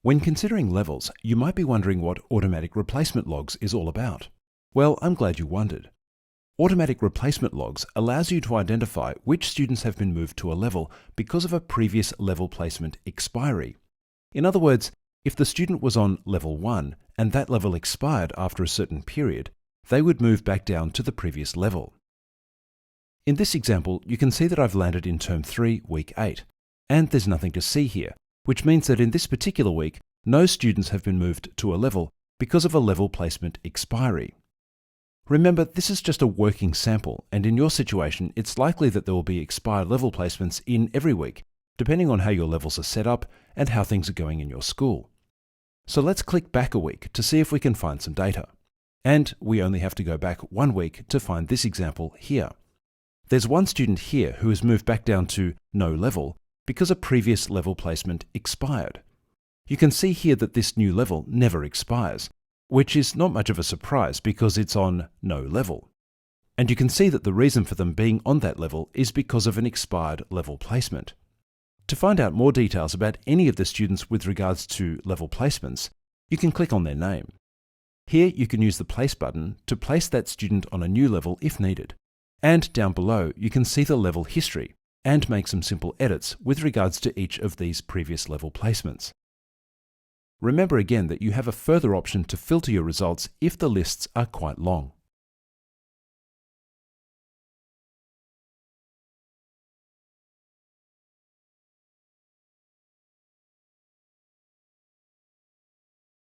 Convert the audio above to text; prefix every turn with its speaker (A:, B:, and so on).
A: When considering levels, you might be wondering what automatic replacement logs is all about. Well, I'm glad you wondered. Automatic replacement logs allows you to identify which students have been moved to a level because of a previous level placement expiry. In other words, if the student was on level 1 and that level expired after a certain period, they would move back down to the previous level. In this example, you can see that I've landed in Term 3, Week 8, and there's nothing to see here, which means that in this particular week, no students have been moved to a level because of a level placement expiry. Remember, this is just a working sample, and in your situation, it's likely that there will be expired level placements in every week, depending on how your levels are set up and how things are going in your school. So let's click back a week to see if we can find some data. And we only have to go back 1 week to find this example here. There's one student here who has moved back down to no level because a previous level placement expired. You can see here that this new level never expires, which is not much of a surprise because it's on no level. And you can see that the reason for them being on that level is because of an expired level placement. To find out more details about any of the students with regards to level placements, you can click on their name. Here you can use the Place button to place that student on a new level if needed. And down below you can see the level history and make some simple edits with regards to each of these previous level placements. Remember again that you have a further option to filter your results if the lists are quite long.